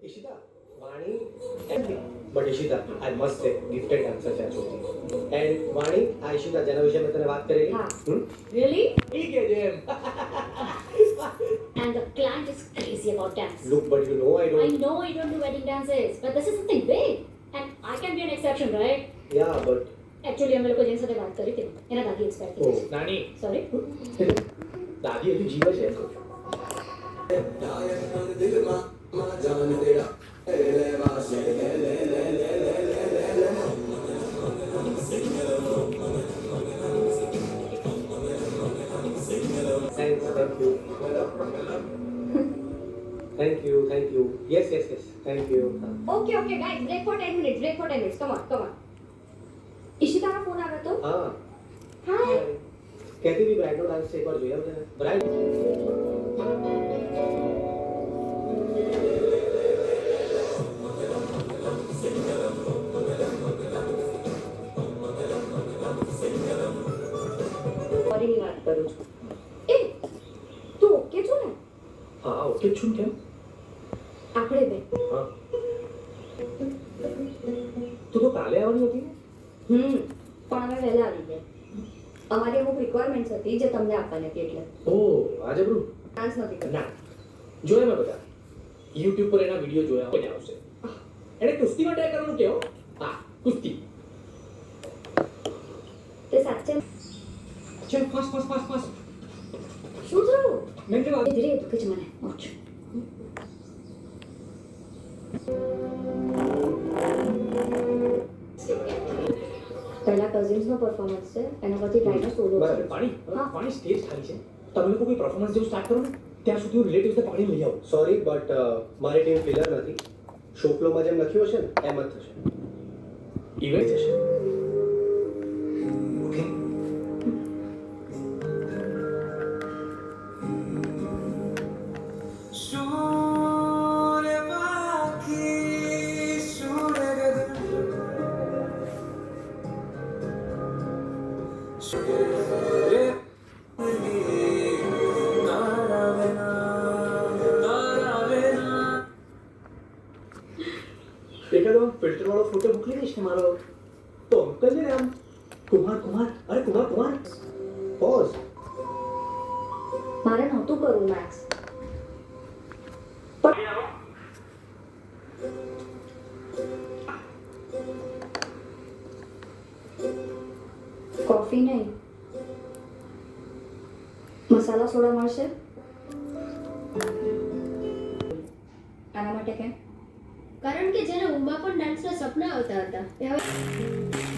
Ishita, Vani, but Ishita, I must say, gifted dancer છે આ છોકરી. And Vani, આ Ishita જેના વિશે મેં તને વાત કરેલી. હા. Really? ઠીક છે જેમ. And the client is crazy about dance. Look, but you know I I don't. know I don't do wedding dances, but this is something big. And I can be an exception, right? Yeah, but. Actually, અમે લોકો જેની સાથે વાત કરી હતી એના દાદી expect Oh, કરી નાની. સોરી દાદી હજુ જીવે છે એમ કહું છું. Thanks, thank you. Thank you. Yes. Thank you. Okay guys break for 10 minutes come on ઈશિતાનો ફોન આવ્યો તો હા. હાય કહેતી હતી બ્રાઇડનો ડાન્સ એકવાર જોઈ આવજે ને. બ્રાઇડ. સોરીની વાત કરું છું એ તું ઓકે છો ને હા, ઓકે જ છું કેમ? આપણે બે હા. તું તો કાલે આવવાની હતી ને? પણ અમે વહેલા આવી ગયા અમારી અમુક રિક્વાયરમેન્ટ્સ હતી જે તમને આપવાની હતી એટલે ઓહ, આજે બ્રુ. ડાન્સ નથી કરતા ના. જોયા મેં બધા. YouTube પર એના વિડિયો જોયા હોય ને આવશે. એને કુસ્તીમાં ટ્રાય કરવાનું કેવો? હા, કુસ્તી. તે સાચે ચલ ફાસ્ટ. શું થયું મેં કે વાત. ધીરે દુખે છે મને ઓછ પહેલા કઝિન્સનો પરફોર્મન્સ છે એના પછી ટાઈનો સોલો બરાબર. છે પાણી. હા. પાણી સ્ટેજ ખાલી છે. તમે લોકો કોઈ પરફોર્મન્સ જેવું સ્ટાર્ટ કરો ને ત્યાં સુધી હું રિલેટિવ્સને પાણી લઈ આવું. સોરી બટ મારી ટીમ ફિલર નથી. શો ફ્લોમાં જેમ લખ્યું હશે ને એમ જ થશે. ઇવેન્ટ થશે. ઓકે. એકાદો ફિલ્ટર વાળો ફોટો મોકલી દઈશ ને મારો તો અંકલ છે ને આમ કુમાર અરે કુમાર પોઝ. મારે નહોતું કરવું મેક્સ કોફી નહીં મસાલા સોડા મળશે આના માટે કેમ કારણ કે જેને ઊંઘમાં પણ ડાન્સના સપના આવતા હતા એ હવે